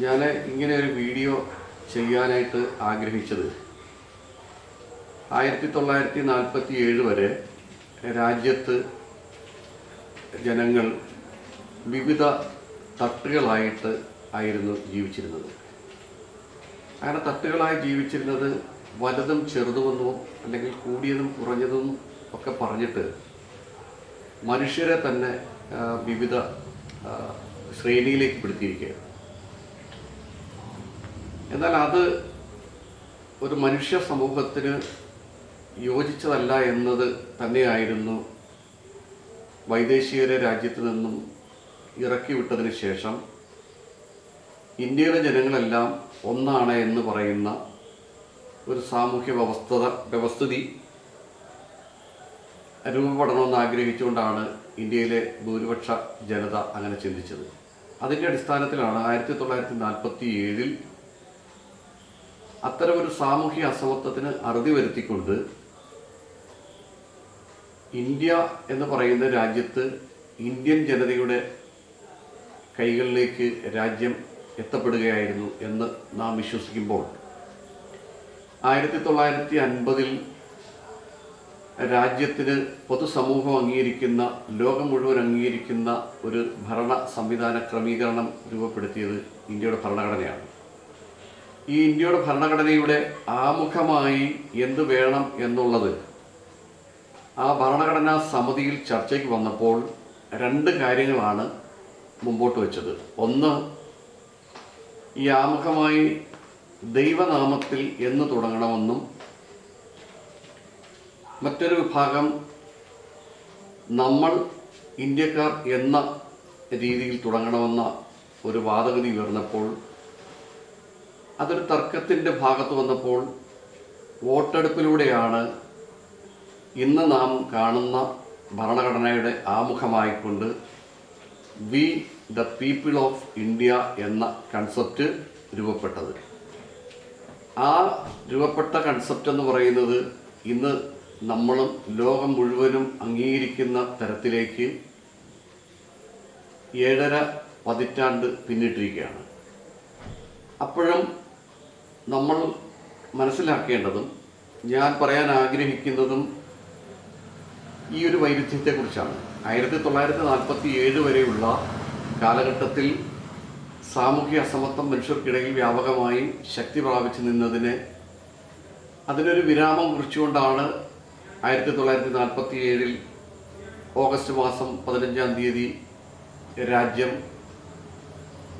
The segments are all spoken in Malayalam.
ഞാൻ ഇങ്ങനെ ഒരു വീഡിയോ ചെയ്യാനായിട്ട് ആഗ്രഹിച്ചത് 1947 വരെ രാജ്യത്ത് ജനങ്ങൾ വിവിധ തട്ടുകളായിട്ട് ആയിരുന്നു ജീവിച്ചിരുന്നത്. അങ്ങനെ തട്ടുകളായി ജീവിച്ചിരുന്നത് വലുതും ചെറുതുമെന്നോ അല്ലെങ്കിൽ കൂടിയതും കുറഞ്ഞതും ഒക്കെ പറഞ്ഞിട്ട് മനുഷ്യരെ തന്നെ വിവിധ ശ്രേണിയിലേക്ക് പെടുത്തിയിരിക്കുകയാണ്. എന്നാൽ അത് ഒരു മനുഷ്യ സമൂഹത്തിന് യോജിച്ചതല്ല എന്നത് തന്നെയായിരുന്നു വൈദേശികരെ രാജ്യത്ത് നിന്നും ഇറക്കി വിട്ടതിന് ശേഷം ഇന്ത്യയിലെ ജനങ്ങളെല്ലാം ഒന്നാണ് എന്ന് പറയുന്ന ഒരു സാമൂഹ്യ വ്യവസ്ഥിതി രൂപപ്പെടണമെന്ന് ആഗ്രഹിച്ചുകൊണ്ടാണ് ഇന്ത്യയിലെ ഭൂരിപക്ഷ ജനത അങ്ങനെ ചിന്തിച്ചത്. അതിൻ്റെ അടിസ്ഥാനത്തിലാണ് 1947 അത്തരമൊരു സാമൂഹ്യ അസമത്വത്തിന് അറുതി വരുത്തിക്കൊണ്ട് ഇന്ത്യ എന്ന് പറയുന്ന രാജ്യത്ത് ഇന്ത്യൻ ജനതയുടെ കൈകളിലേക്ക് രാജ്യം എത്തപ്പെടുകയായിരുന്നു എന്ന് നാം വിശ്വസിക്കുമ്പോൾ 1950 രാജ്യത്തിന് പൊതുസമൂഹം അംഗീകരിക്കുന്ന, ലോകം മുഴുവൻ അംഗീകരിക്കുന്ന ഒരു ഭരണ സംവിധാന ക്രമീകരണം രൂപപ്പെടുത്തിയത് ഇന്ത്യയുടെ ഭരണഘടനയാണ്. ഈ ഇന്ത്യയുടെ ഭരണഘടനയുടെ ആമുഖമായി എന്ത് വേണം എന്നുള്ളത് ആ ഭരണഘടനാ സമിതിയിൽ ചർച്ചയ്ക്ക് വന്നപ്പോൾ രണ്ട് കാര്യങ്ങളാണ് മുമ്പോട്ട് വെച്ചത്. ഒന്ന്, ഈ ആമുഖമായി ദൈവനാമത്തിൽ എന്ന് തുടങ്ങണമെന്നും മറ്റൊരു വിഭാഗം നമ്മൾ ഇന്ത്യക്കാർ എന്ന രീതിയിൽ തുടങ്ങണമെന്ന ഒരു വാദഗതി ഉയർന്നപ്പോൾ അതൊരു തർക്കത്തിൻ്റെ ഭാഗത്ത് വന്നപ്പോൾ വോട്ടെടുപ്പിലൂടെയാണ് ഇന്ന് നാം കാണുന്ന ഭരണഘടനയുടെ ആമുഖമായിക്കൊണ്ട് we the people of India എന്ന കൺസെപ്റ്റ് രൂപപ്പെട്ടത്. ആ രൂപപ്പെട്ട കൺസെപ്റ്റ് എന്ന് പറയുന്നത് ഇന്ന് നമ്മളും ലോകം മുഴുവനും അംഗീകരിക്കുന്ന തരത്തിലേക്ക് 7.5 പതിറ്റാണ്ട് പിന്നിട്ടിരിക്കുകയാണ്. അപ്പോഴും നമ്മൾ മനസ്സിലാക്കേണ്ടതും ഞാൻ പറയാൻ ആഗ്രഹിക്കുന്നതും ഈ ഒരു വൈരുദ്ധ്യത്തെക്കുറിച്ചാണ്. 1947 വരെയുള്ള കാലഘട്ടത്തിൽ സാമൂഹ്യ അസമത്വം മനുഷ്യർക്കിടയിൽ വ്യാപകമായി ശക്തി പ്രാപിച്ചു നിന്നതിന് അതിനൊരു വിരാമം കുറിച്ചുകൊണ്ടാണ് 1947 ഓഗസ്റ്റ് മാസം 15-ാം തീയതി രാജ്യം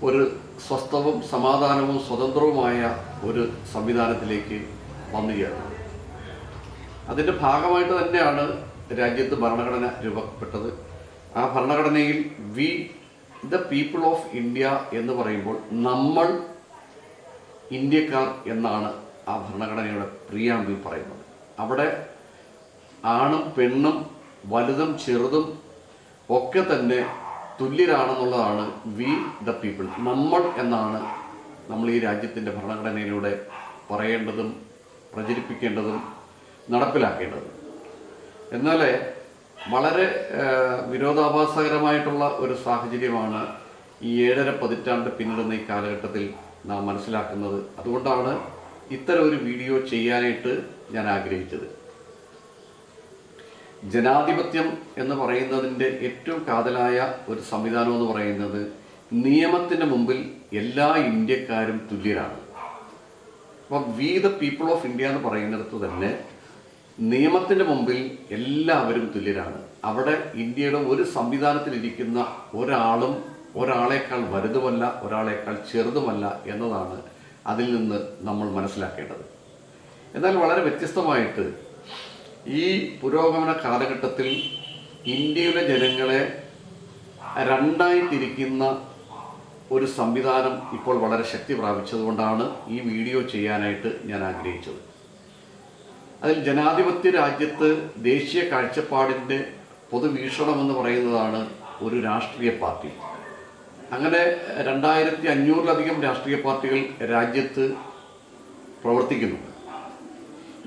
ഒരു സ്വസ്ഥവും സമാധാനവും സ്വതന്ത്രവുമായ ഒരു സംവിധാനത്തിലേക്ക് വന്നു ചേർന്നത്. അതിൻ്റെ ഭാഗമായിട്ട് തന്നെയാണ് രാജ്യത്ത് ഭരണഘടന രൂപപ്പെട്ടത്. ആ ഭരണഘടനയിൽ V the people of India എന്ന് പറയുമ്പോൾ നമ്മൾ ഇന്ത്യക്കാർ എന്നാണ് ആ ഭരണഘടനയുടെ പ്രിയാമ്പിൽ പറയുന്നത്. അവിടെ ആണും പെണ്ണും വലുതും ചെറുതും ഒക്കെ തന്നെ തുല്യരാണെന്നുള്ളതാണ് വി ദ പീപ്പിൾ, നമ്മൾ എന്നാണ് നമ്മൾ ഈ രാജ്യത്തിൻ്റെ ഭരണഘടനയിലൂടെ പറയേണ്ടതും പ്രചരിപ്പിക്കേണ്ടതും നടപ്പിലാക്കേണ്ടതും. എന്നാൽ വളരെ വിരോധാഭാസകരമായിട്ടുള്ള ഒരു സാഹചര്യമാണ് ഈ 7.5 പതിറ്റാണ്ട് പിന്നിടുന്ന ഈ കാലഘട്ടത്തിൽ നാം മനസ്സിലാക്കുന്നത്. അതുകൊണ്ടാണ് ഇത്തരം ഒരു വീഡിയോ ചെയ്യാനായിട്ട് ഞാൻ ആഗ്രഹിച്ചത്. ജനാധിപത്യം എന്ന് പറയുന്നതിൻ്റെ ഏറ്റവും കാതലായ ഒരു സംവിധാനം എന്ന് പറയുന്നത് നിയമത്തിൻ്റെ മുമ്പിൽ എല്ലാ ഇന്ത്യക്കാരും തുല്യരാണ്. അപ്പം V the people of India എന്ന് പറയുന്നിടത്ത് തന്നെ നിയമത്തിൻ്റെ മുമ്പിൽ എല്ലാവരും തുല്യരാണ്. അവിടെ ഇന്ത്യയുടെ ഒരു സംവിധാനത്തിലിരിക്കുന്ന ഒരാളും ഒരാളേക്കാൾ വലുതുമല്ല, ഒരാളേക്കാൾ ചെറുതുമല്ല എന്നതാണ് അതിൽ നിന്ന് നമ്മൾ മനസ്സിലാക്കേണ്ടത്. എന്നാൽ വളരെ വ്യത്യസ്തമായിട്ട് ഈ പുരോഗമന കാലഘട്ടത്തിൽ ഇന്ത്യയിലെ ജനങ്ങളെ രണ്ടായി തിരിക്കുന്ന ഒരു സംവിധാനം ഇപ്പോൾ വളരെ ശക്തി പ്രാപിച്ചതുകൊണ്ടാണ് ഈ വീഡിയോ ചെയ്യാനായിട്ട് ഞാൻ ആഗ്രഹിച്ചത്. അതിൽ ജനാധിപത്യ രാജ്യത്ത് ദേശീയ കാഴ്ചപ്പാടിൻ്റെ പൊതുവീക്ഷണമെന്ന് പറയുന്നതാണ് ഒരു രാഷ്ട്രീയ പാർട്ടി. അങ്ങനെ 2500-ലധികം രാഷ്ട്രീയ പാർട്ടികൾ രാജ്യത്ത് പ്രവർത്തിക്കുന്നു.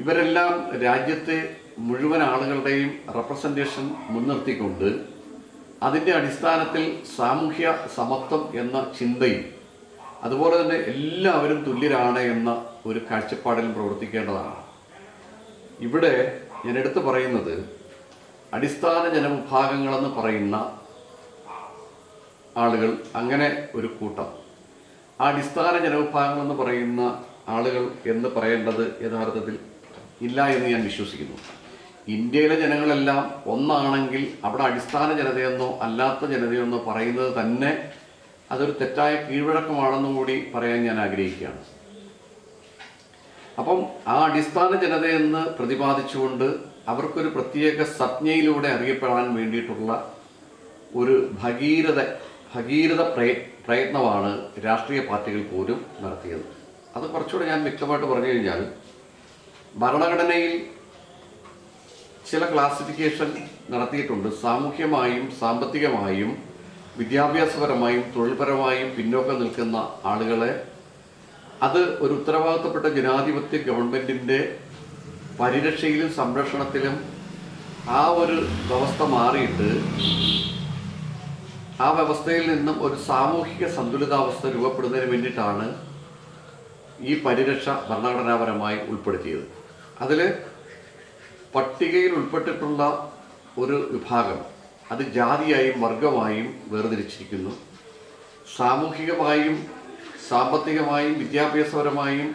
ഇവരെല്ലാം രാജ്യത്തെ മുഴുവൻ ആളുകളുടെയും റെപ്രസെൻറ്റേഷൻ മുൻനിർത്തിക്കൊണ്ട് അതിൻ്റെ അടിസ്ഥാനത്തിൽ സാമൂഹ്യ സമത്വം എന്ന ചിന്തയും അതുപോലെ തന്നെ എല്ലാവരും തുല്യരാണ് എന്ന ഒരു കാഴ്ചപ്പാടിൽ പ്രവർത്തിക്കേണ്ടതാണ്. ഇവിടെ ഞാൻ എടുത്തു പറയുന്നത് അടിസ്ഥാന ജനവിഭാഗങ്ങളെന്ന് പറയുന്ന ആളുകൾ, അങ്ങനെ ഒരു കൂട്ടം. ആ അടിസ്ഥാന ജനവിഭാഗങ്ങളെന്ന് പറയുന്ന ആളുകൾ എന്ന് പറയേണ്ടത് യഥാർത്ഥത്തിൽ ഇല്ല എന്ന് ഞാൻ വിശ്വസിക്കുന്നു. ഇന്ത്യയിലെ ജനങ്ങളെല്ലാം ഒന്നാണെങ്കിൽ അവിടെ അടിസ്ഥാന ജനതയെന്നോ അല്ലാത്ത ജനതയെന്നോ പറയുന്നത് തന്നെ അതൊരു തെറ്റായ കീഴ്വഴക്കമാണെന്നും കൂടി പറയാൻ ഞാൻ ആഗ്രഹിക്കുകയാണ്. അപ്പം ആ അടിസ്ഥാന ജനതയെന്ന് പ്രതിപാദിച്ചുകൊണ്ട് അവർക്കൊരു പ്രത്യേക സംജ്ഞയിലൂടെ അറിയപ്പെടാൻ വേണ്ടിയിട്ടുള്ള ഒരു ഭഗീരഥ പ്രയത്നമാണ് രാഷ്ട്രീയ പാർട്ടികൾ പോലും നടത്തിയത്. അത് കുറച്ചുകൂടെ ഞാൻ വ്യക്തമായിട്ട് പറഞ്ഞു കഴിഞ്ഞാൽ, ഭരണഘടനയിൽ ചില ക്ലാസിഫിക്കേഷൻ നടത്തിയിട്ടുണ്ട്. സാമൂഹ്യമായും സാമ്പത്തികമായും വിദ്യാഭ്യാസപരമായും തൊഴിൽപരമായും പിന്നോക്കം നിൽക്കുന്ന ആളുകളെ അത് ഒരു ഉത്തരവാദിത്തപ്പെട്ട ജനാധിപത്യ ഗവൺമെൻറ്റിൻ്റെ പരിരക്ഷയിലും സംരക്ഷണത്തിലും ആ ഒരു വ്യവസ്ഥ മാറിയിട്ട് ആ വ്യവസ്ഥയിൽ നിന്നും ഒരു സാമൂഹിക സന്തുലിതാവസ്ഥ രൂപപ്പെടുന്നതിന് വേണ്ടിയിട്ടാണ് ഈ പരിരക്ഷ ഭരണഘടനാപരമായി ഉൾപ്പെടുത്തിയത്. അതിൽ പട്ടികയിൽ ഉൾപ്പെട്ടിട്ടുള്ള ഒരു വിഭാഗം അത് ജാതിയായും വർഗമായും വേർതിരിച്ചിരിക്കുന്നു. സാമൂഹികമായും സാമ്പത്തികമായും വിദ്യാഭ്യാസപരമായും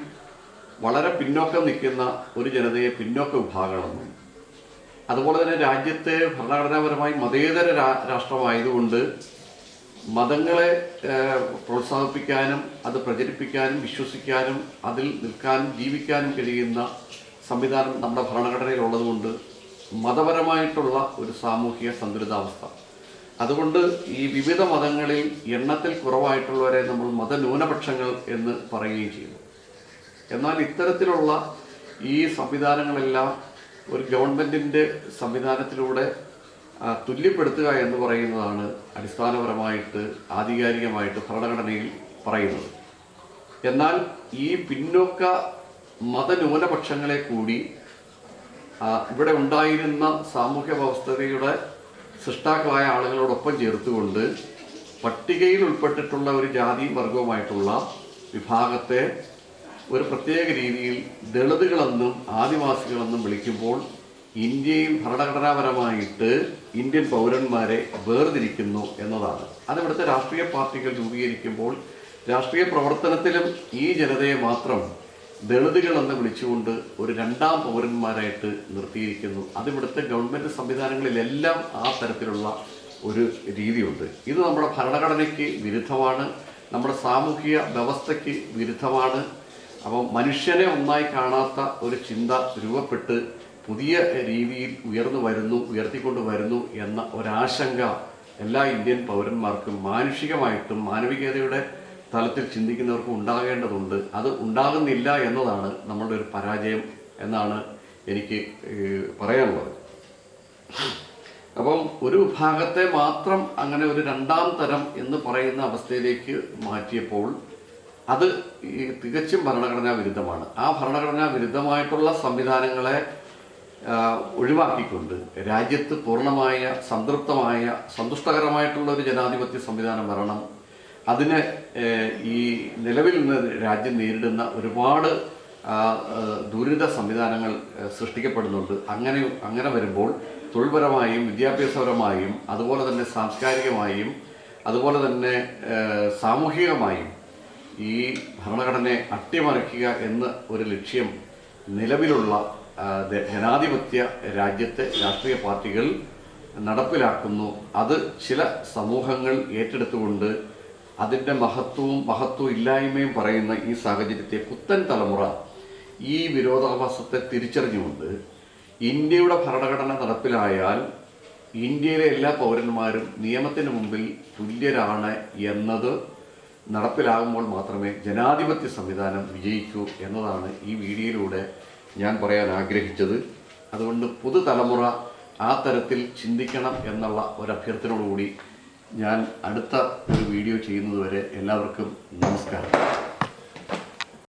വളരെ പിന്നോക്കം നിൽക്കുന്ന ഒരു ജനതയെ പിന്നോക്ക വിഭാഗങ്ങളെന്നും, അതുപോലെ തന്നെ രാജ്യത്തെ ഭരണഘടനാപരമായി മതേതര രാഷ്ട്രമായതുകൊണ്ട് മതങ്ങളെ പ്രോത്സാഹിപ്പിക്കാനും അത് പ്രചരിപ്പിക്കാനും വിശ്വസിക്കാനും അതിൽ നിൽക്കാനും ജീവിക്കാനും കഴിയുന്ന സംവിധാനം നമ്മുടെ ഭരണഘടനയിലുള്ളതുകൊണ്ട് മതപരമായിട്ടുള്ള ഒരു സാമൂഹിക സന്തുലിതാവസ്ഥ. അതുകൊണ്ട് ഈ വിവിധ മതങ്ങളിൽ എണ്ണത്തിൽ കുറവായിട്ടുള്ളവരെ നമ്മൾ മതന്യൂനപക്ഷങ്ങൾ എന്ന് പറയുകയും ചെയ്യുന്നു. എന്നാൽ ഇത്തരത്തിലുള്ള ഈ സംവിധാനങ്ങളെല്ലാം ഒരു ഗവൺമെൻറ്റിൻ്റെ സംവിധാനത്തിലൂടെ തുല്യപ്പെടുത്തുക എന്ന് പറയുന്നതാണ് അടിസ്ഥാനപരമായിട്ട് ആധികാരികമായിട്ട് ഭരണഘടനയിൽ പറയുന്നത്. എന്നാൽ ഈ പിന്നോക്ക മതന്യൂനപക്ഷങ്ങളെ കൂടി ഇവിടെ ഉണ്ടായിരുന്ന സാമൂഹ്യ വ്യവസ്ഥയുടെ സൃഷ്ടാക്കളായ ആളുകളോടൊപ്പം ചേർത്തുകൊണ്ട് പട്ടികയിൽ ഉൾപ്പെട്ടിട്ടുള്ള ഒരു ജാതിയും വർഗവുമായിട്ടുള്ള വിഭാഗത്തെ ഒരു പ്രത്യേക രീതിയിൽ ദളിതുകളെന്നും ആദിവാസികളെന്നും വിളിക്കുമ്പോൾ ഇന്ത്യയിൽ ഭരണഘടനാപരമായിട്ട് ഇന്ത്യൻ പൗരന്മാരെ വേർതിരിക്കുന്നു എന്നതാണ്. അതിവിടുത്തെ രാഷ്ട്രീയ പാർട്ടികൾ രൂപീകരിക്കുമ്പോൾ രാഷ്ട്രീയ പ്രവർത്തനത്തിലും ഈ ജനതയെ മാത്രം ദളിതുകളെന്ന് വിളിച്ചുകൊണ്ട് ഒരു രണ്ടാം പൗരന്മാരായിട്ട് നിർത്തിയിരിക്കുന്നു. അതിവിടുത്തെ ഗവൺമെൻറ് സംവിധാനങ്ങളിലെല്ലാം ആ തരത്തിലുള്ള ഒരു രീതിയുണ്ട്. ഇത് നമ്മുടെ ഭരണഘടനയ്ക്ക് വിരുദ്ധമാണ്, നമ്മുടെ സാമൂഹിക വ്യവസ്ഥയ്ക്ക് വിരുദ്ധമാണ്. അപ്പോൾ മനുഷ്യനെ ഒന്നായി കാണാത്ത ഒരു ചിന്ത രൂപപ്പെട്ട് പുതിയ രീതിയിൽ ഉയർത്തിക്കൊണ്ട് വരുന്നു എന്ന ഒരാശങ്ക എല്ലാ ഇന്ത്യൻ പൗരന്മാർക്കും മാനുഷികമായിട്ടും മാനവികതയുടെ തലത്തിൽ ചിന്തിക്കുന്നവർക്കും ഉണ്ടാകേണ്ടതുണ്ട്. അത് ഉണ്ടാകുന്നില്ല എന്നതാണ് നമ്മളുടെ ഒരു പരാജയം എന്നാണ് എനിക്ക് പറയാനുള്ളത്. അപ്പം ഒരു വിഭാഗത്തെ മാത്രം അങ്ങനെ ഒരു രണ്ടാം തരം എന്ന് പറയുന്ന അവസ്ഥയിലേക്ക് മാറ്റിയപ്പോൾ അത് തികച്ചും ഭരണഘടനാ വിരുദ്ധമാണ്. ആ ഭരണഘടനാ വിരുദ്ധമായിട്ടുള്ള സംവിധാനങ്ങളെ ഒഴിവാക്കിക്കൊണ്ട് രാജ്യത്ത് പൂർണ്ണമായ സംതൃപ്തമായ സന്തുഷ്ടകരമായിട്ടുള്ള ഒരു ജനാധിപത്യ സംവിധാനം വരണം. അതിന് ഈ നിലവിൽ നിന്ന് രാജ്യം നേരിടുന്ന ഒരുപാട് ദുരിത സംവിധാനങ്ങൾ സൃഷ്ടിക്കപ്പെടുന്നുണ്ട്. അങ്ങനെ വരുമ്പോൾ തൊഴിൽപരമായും വിദ്യാഭ്യാസപരമായും അതുപോലെ തന്നെ സാംസ്കാരികമായും അതുപോലെ തന്നെ സാമൂഹികമായും ഈ ഭരണഘടനയെ അട്ടിമറിക്കുക എന്ന ഒരു ലക്ഷ്യം നിലവിലുള്ള ജനാധിപത്യ രാജ്യത്തെ രാഷ്ട്രീയ പാർട്ടികൾ നടപ്പിലാക്കുന്നു. അത് ചില സമൂഹങ്ങൾ ഏറ്റെടുത്തുകൊണ്ട് അതിൻ്റെ മഹത്വവും ഇല്ലായ്മയും പറയുന്ന ഈ സാഹചര്യത്തെ പുത്തൻ തലമുറ ഈ വിരോധാഭാസത്തെ തിരിച്ചറിഞ്ഞുകൊണ്ട് ഇന്ത്യയുടെ ഭരണഘടന നടപ്പിലായാൽ ഇന്ത്യയിലെ എല്ലാ പൗരന്മാരും നിയമത്തിന് മുമ്പിൽ തുല്യരാണ് എന്നത് നടപ്പിലാകുമ്പോൾ മാത്രമേ ജനാധിപത്യ സംവിധാനം വിജയിക്കൂ എന്നതാണ് ഈ വീഡിയോയിലൂടെ ഞാൻ പറയാൻ ആഗ്രഹിച്ചത്. അതുകൊണ്ട് പുതുതലമുറ ആ തരത്തിൽ ചിന്തിക്കണം എന്നുള്ള ഒരു അഭ്യർത്ഥനയോടുകൂടി ഞാൻ അടുത്ത ഒരു വീഡിയോ ചെയ്യുന്നതുവരെ എല്ലാവർക്കും നമസ്കാരം.